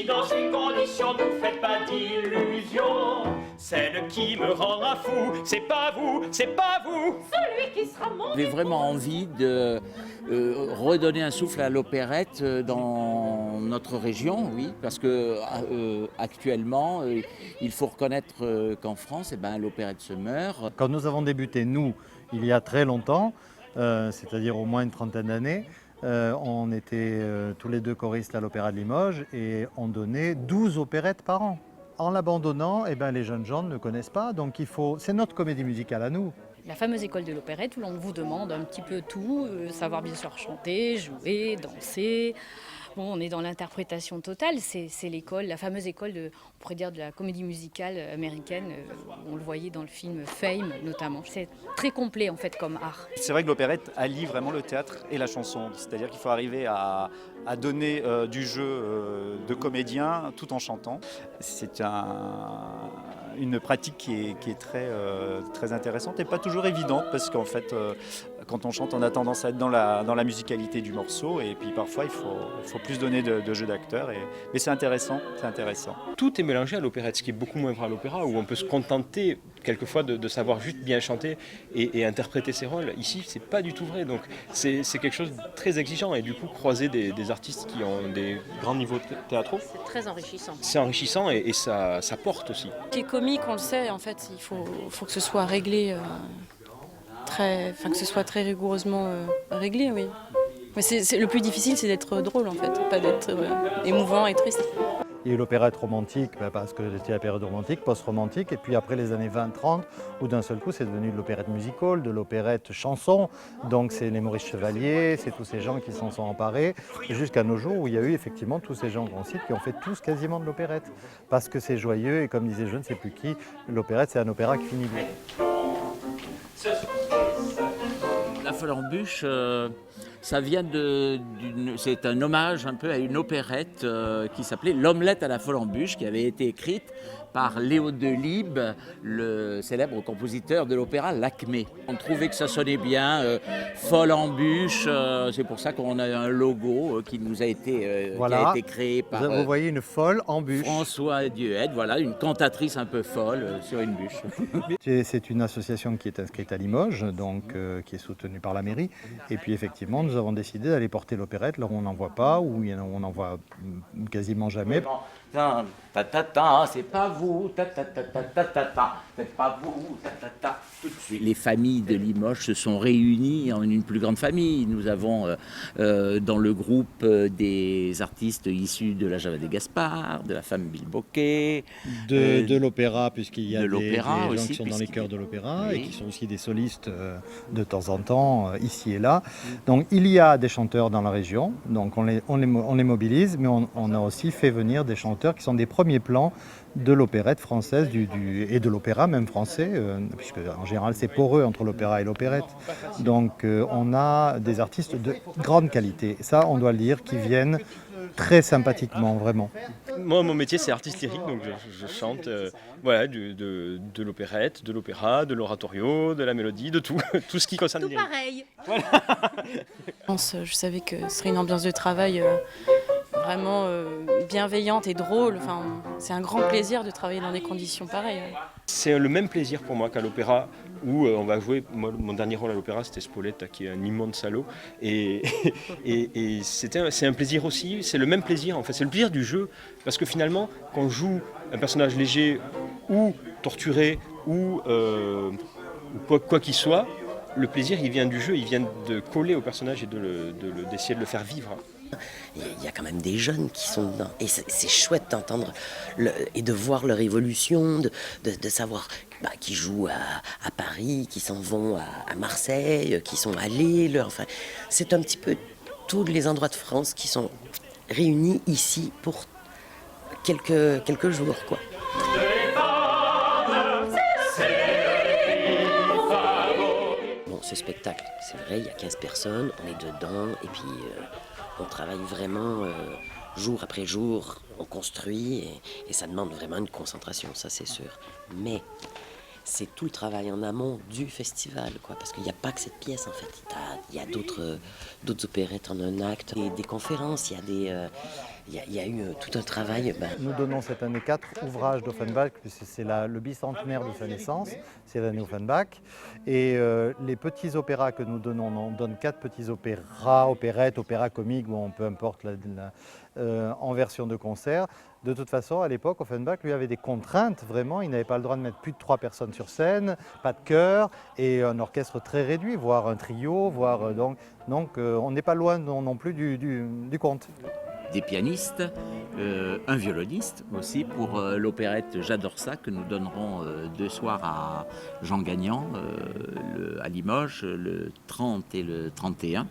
dans ces conditions, ne faites pas d'illusions. Celle qui me rendra fou, c'est pas vous, c'est pas vous. Celui qui sera mon... J'ai vraiment envie de redonner un souffle à l'opérette dans notre région, oui, parce que actuellement, il faut reconnaître qu'en France, l'opérette se meurt. Quand nous avons débuté, nous, il y a très longtemps, c'est-à-dire au moins une trentaine d'années, on était tous les deux choristes à l'Opéra de Limoges et on donnait 12 opérettes par an. En l'abandonnant, les jeunes gens ne connaissent pas, donc c'est notre comédie musicale à nous. La fameuse école de l'opérette où l'on vous demande un petit peu tout, savoir bien sûr chanter, jouer, danser. Bon, on est dans l'interprétation totale, c'est l'école, la fameuse école on pourrait dire de la comédie musicale américaine, on le voyait dans le film Fame notamment. C'est très complet en fait comme art. C'est vrai que l'opérette allie vraiment le théâtre et la chanson, c'est-à-dire qu'il faut arriver à donner du jeu de comédien tout en chantant. C'est une pratique qui est très intéressante et pas toujours évidente parce qu'en fait quand on chante on a tendance à être dans la musicalité du morceau et puis parfois il faut plus donner de jeu d'acteur mais c'est intéressant. Tout est mélangé à l'opérette, ce qui est beaucoup moins vrai à l'opéra où on peut se contenter quelquefois de savoir juste bien chanter et interpréter ses rôles. Ici c'est pas du tout vrai, donc c'est quelque chose de très exigeant et du coup croiser des artistes qui ont des grands niveaux théâtraux. C'est très enrichissant. C'est enrichissant et ça porte aussi. Ce qui est comique, on le sait, en fait, il faut que ce soit réglé, que ce soit très rigoureusement réglé, oui. Mais le plus difficile, c'est d'être drôle, en fait, pas d'être émouvant et triste. Il y a eu l'opérette romantique, parce que c'était la période romantique, post-romantique, et puis après les années 20-30, où d'un seul coup c'est devenu de l'opérette musical, de l'opérette chanson, donc c'est les Maurice Chevalier, c'est tous ces gens qui s'en sont emparés, jusqu'à nos jours où il y a eu effectivement tous ces gens qu'on cite qui ont fait tous quasiment de l'opérette, parce que c'est joyeux, et comme disait je ne sais plus qui, l'opérette c'est un opéra qui finit bien. La Folle en Bûche, ça vient c'est un hommage un peu à une opérette qui s'appelait L'Omelette à la Folle en Bûche, qui avait été écrite par Léo Delibes, le célèbre compositeur de l'opéra L'Acmé. On trouvait que ça sonnait bien, Folle en Bûche, c'est pour ça qu'on a un logo qui nous a été, voilà. Qui a été créé par Vous voyez une folle en bûche. François Duhet, voilà, une cantatrice un peu folle sur une bûche. C'est une association qui est inscrite à Limoges, donc qui est soutenue par la mairie. Et puis effectivement, nous avons décidé d'aller porter l'opérette là où on n'en voit pas, où on n'en voit quasiment jamais. C'est pas vous, c'est pas vous, Les familles de Limoges se sont réunies en une plus grande famille. Nous avons dans le groupe des artistes issus de la Java des Gaspard, de la femme Bilboquet, de l'opéra, puisqu'il y a des gens aussi, qui sont dans les chœurs de l'opéra, oui. Et qui sont aussi des solistes de temps en temps, ici et là. Donc il y a des chanteurs dans la région, donc on les mobilise, mais on a aussi fait venir des chanteurs qui sont des premiers plans de l'opérette française et de l'opéra même français, puisque en général c'est poreux entre l'opéra et l'opérette. Donc on a des artistes de grande qualité, ça on doit le dire, qui viennent très sympathiquement, vraiment. Moi, mon métier, c'est artiste lyrique, donc je chante de l'opérette, de l'opéra, de l'oratorio, de la mélodie, de tout, tout ce qui concerne Tout le lyrique. pareil. Voilà. Je savais que ce serait une ambiance de travail vraiment bienveillante et drôle. Enfin, c'est un grand plaisir de travailler dans des conditions pareilles. C'est le même plaisir pour moi qu'à l'opéra, où on va jouer, moi, mon dernier rôle à l'opéra c'était Spoletta, qui est un immonde salaud, et c'est un plaisir aussi, c'est le même plaisir en fait, c'est le plaisir du jeu, parce que finalement quand on joue un personnage léger ou torturé ou quoi qu'il soit, le plaisir il vient du jeu, il vient de coller au personnage et d'essayer de le faire vivre. Il y a quand même des jeunes qui sont dedans. Et c'est chouette d'entendre et de voir leur évolution, de savoir qui jouent à Paris, qui s'en vont à Marseille, qui sont à Lille. Enfin, c'est un petit peu tous les endroits de France qui sont réunis ici pour quelques jours, quoi. Bon, ce spectacle, c'est vrai, il y a 15 personnes, on est dedans, et puis on travaille vraiment jour après jour, on construit, et ça demande vraiment une concentration, ça c'est sûr. Mais c'est tout le travail en amont du festival, quoi, parce qu'il n'y a pas que cette pièce en fait. Il y a d'autres opérettes en un acte, des conférences, il il y a eu tout un travail. Nous donnons cette année 4 ouvrages d'Offenbach, puisque c'est le bicentenaire de sa naissance, c'est l'année Offenbach. Et les petits opéras que nous donnons, on donne 4 petits opéras, opérettes, opéras comiques, bon, peu importe, en version de concert. De toute façon, à l'époque, Offenbach, lui, avait des contraintes, vraiment. Il n'avait pas le droit de mettre plus de 3 personnes sur scène, pas de chœur, et un orchestre très réduit, voire un trio, voire, donc on n'est pas loin non plus du compte. Des pianistes, un violoniste aussi pour l'opérette J'adore ça que nous donnerons 2 soirs à Jean Gagnan à Limoges le 30 et le 31.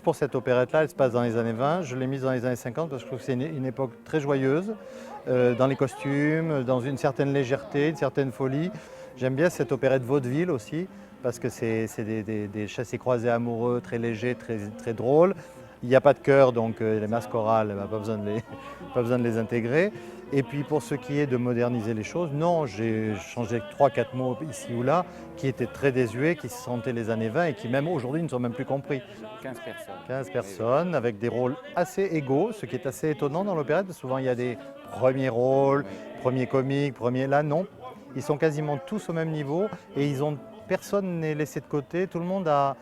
Pour cette opérette-là, elle se passe dans les années 20. Je l'ai mise dans les années 50 parce que je trouve que c'est une époque très joyeuse, dans les costumes, dans une certaine légèreté, une certaine folie. J'aime bien cette opérette vaudeville aussi parce que c'est des chassés-croisés amoureux très légers, très drôles. Il n'y a pas de chœur, donc les masses chorales, pas besoin de les intégrer. Et puis pour ce qui est de moderniser les choses, non, j'ai changé 3-4 mots ici ou là, qui étaient très désuets, qui se sentaient les années 20 et qui même aujourd'hui ne sont même plus compris. 15 personnes. 15 personnes avec des rôles assez égaux, ce qui est assez étonnant dans l'opérette. Souvent il y a des premiers rôles, premiers comiques, là non. Ils sont quasiment tous au même niveau et personne n'est laissé de côté, tout le monde a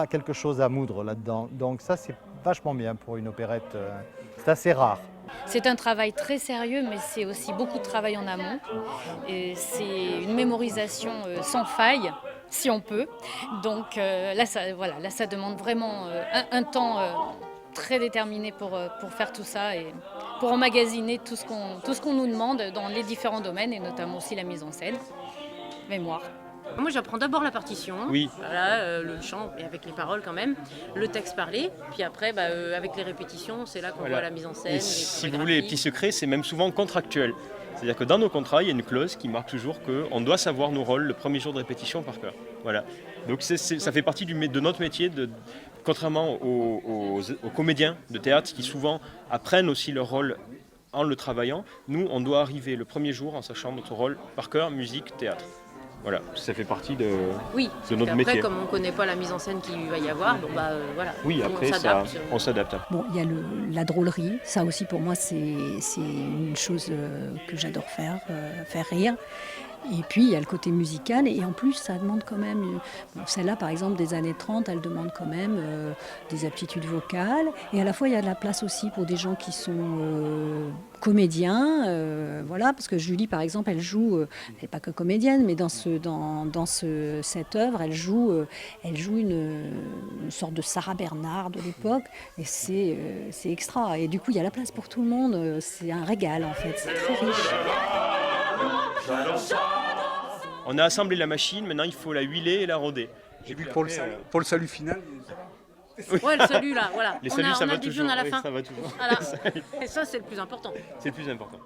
quelque chose à moudre là-dedans. Donc ça, c'est vachement bien pour une opérette. C'est assez rare. C'est un travail très sérieux, mais c'est aussi beaucoup de travail en amont. Et c'est une mémorisation sans faille, si on peut. Donc là, ça demande vraiment un temps très déterminé pour faire tout ça et pour emmagasiner tout ce qu'on nous demande dans les différents domaines, et notamment aussi la mise en scène, mémoire. Moi, j'apprends d'abord la partition, Oui. voilà, le chant, et avec les paroles quand même, le texte parlé, puis après, avec les répétitions, c'est là qu'on voit la mise en scène. Et si vous voulez, les petits secrets, c'est même souvent contractuel. C'est-à-dire que dans nos contrats, il y a une clause qui marque toujours qu'on doit savoir nos rôles le premier jour de répétition par cœur. Voilà. Donc ça fait partie de notre métier, contrairement aux comédiens de théâtre qui souvent apprennent aussi leur rôle en le travaillant. Nous, on doit arriver le premier jour en sachant notre rôle par cœur, musique, théâtre. Voilà, ça fait partie de notre métier. Après, comme on ne connaît pas la mise en scène qu'il va y avoir, donc voilà. Oui, après, on s'adapte. Bon, il y a la drôlerie. Ça aussi, pour moi, c'est une chose que j'adore faire rire. Et puis, il y a le côté musical. Et en plus, ça demande quand même... celle-là, par exemple, des années 30, elle demande quand même des aptitudes vocales. Et à la fois, il y a de la place aussi pour des gens qui sont comédiens. Voilà, parce que Julie, par exemple, elle joue... elle n'est pas que comédienne, mais dans cette œuvre, elle joue une sorte de Sarah Bernard de l'époque. Et c'est extra. Et du coup, il y a la place pour tout le monde. C'est un régal, en fait. C'est très riche. On a assemblé la machine, maintenant il faut la huiler et la rôder. J'ai vu pour le salut final. Ouais, le salut là, voilà. Les saluts, ça va toujours. On a la fin. Ça va toujours. Voilà. Et ça, c'est le plus important. C'est le plus important.